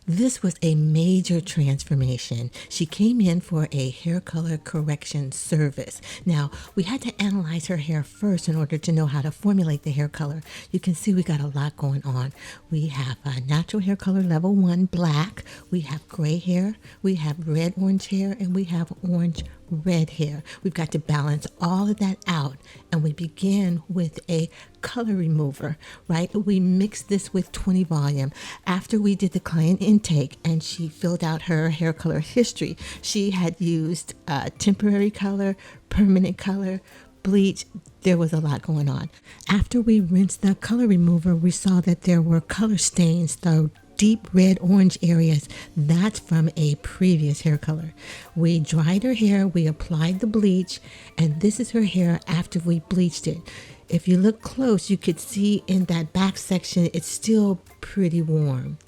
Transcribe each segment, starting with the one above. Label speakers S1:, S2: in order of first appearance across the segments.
S1: This was a major transformation. She came in for a hair color correction service. Now, we had to analyze her hair first in order to know how to formulate the hair color. You can see we got a lot going on. We have a natural hair color level 1, black. We have gray hair. We have red-orange hair, and we have orange-red hair. We've got to balance all of that out, and we begin with a color remover, right? We mixed this with 20 volume. After we did the client intake and she filled out her hair color history, she had used temporary color, permanent color, bleach. There was a lot going on. After we rinsed the color remover, we saw that there were color stains, the deep red orange areas. That's from a previous hair color. We dried her hair, we applied the bleach, and this is her hair after we bleached it. If you look close, you could see in that back section, it's still pretty warm.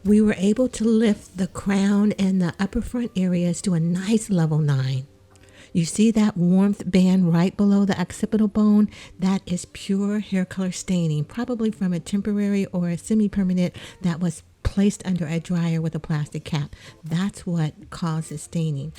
S1: We were able to lift the crown and the upper front areas to a nice level 9. You see that warmth band right below the occipital bone? That is pure hair color staining, probably from a temporary or a semi-permanent that was placed under a dryer with a plastic cap. That's what causes staining.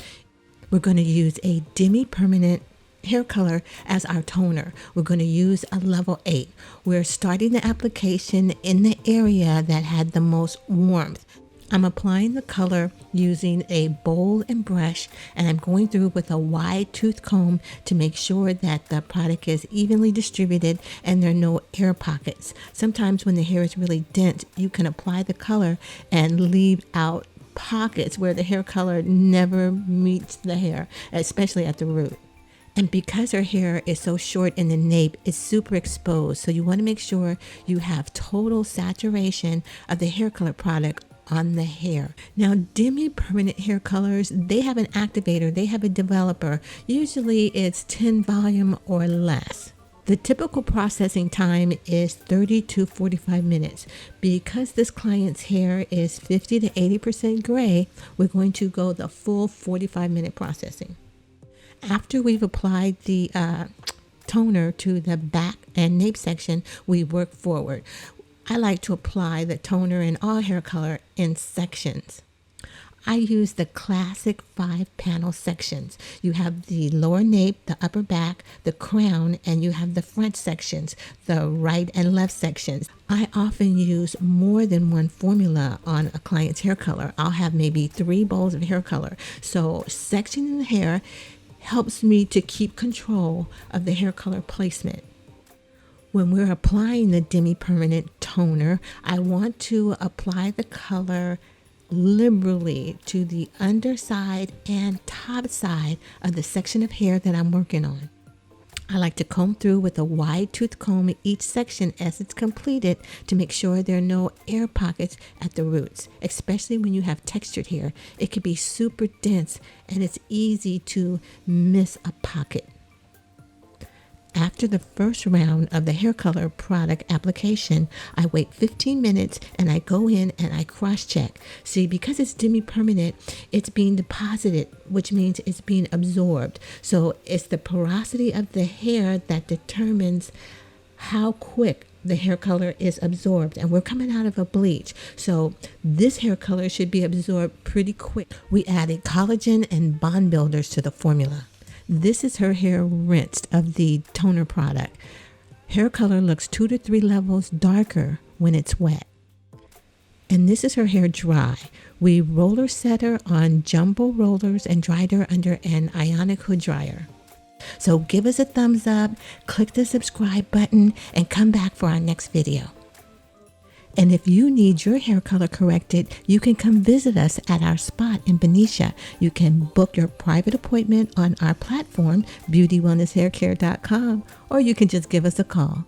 S1: We're going to use a demi-permanent hair color as our toner. We're going to use a level 8. We're starting the application in the area that had the most warmth. I'm applying the color using a bowl and brush, and I'm going through with a wide tooth comb to make sure that the product is evenly distributed and there are no air pockets. Sometimes when the hair is really dense, you can apply the color and leave out pockets where the hair color never meets the hair, especially at the root. And because her hair is so short in the nape, it's super exposed. So you want to make sure you have total saturation of the hair color product on the hair. Now, demi-permanent hair colors, they have an activator, they have a developer. Usually it's 10 volume or less. The typical processing time is 30 to 45 minutes. Because this client's hair is 50 to 80% gray, we're going to go the full 45-minute processing. After we've applied the toner to the back and nape section, we work forward. I like to apply the toner in all hair color in sections. I use the classic 5-panel sections. You have the lower nape, the upper back, the crown, and you have the front sections, the right and left sections. I often use more than one formula on a client's hair color. I'll have maybe 3 bowls of hair color. So sectioning the hair helps me to keep control of the hair color placement. When we're applying the demi-permanent toner, I want to apply the color liberally to the underside and top side of the section of hair that I'm working on. I like to comb through with a wide tooth comb each section as it's completed to make sure there are no air pockets at the roots, especially when you have textured hair. It can be super dense and it's easy to miss a pocket. After the first round of the hair color product application, I wait 15 minutes and I go in and I cross-check. See, because it's demi-permanent, it's being deposited, which means it's being absorbed. So it's the porosity of the hair that determines how quick the hair color is absorbed. And we're coming out of a bleach, so this hair color should be absorbed pretty quick. We added collagen and bond builders to the formula. This is her hair rinsed of the toner product. Hair color looks 2 to 3 levels darker when it's wet. And this is her hair dry. We roller set her on jumbo rollers and dried her under an ionic hood dryer. So give us a thumbs up, click the subscribe button, and come back for our next video. And if you need your hair color corrected, you can come visit us at our spot in Benicia. You can book your private appointment on our platform, beautywellnesshaircare.com, or you can just give us a call.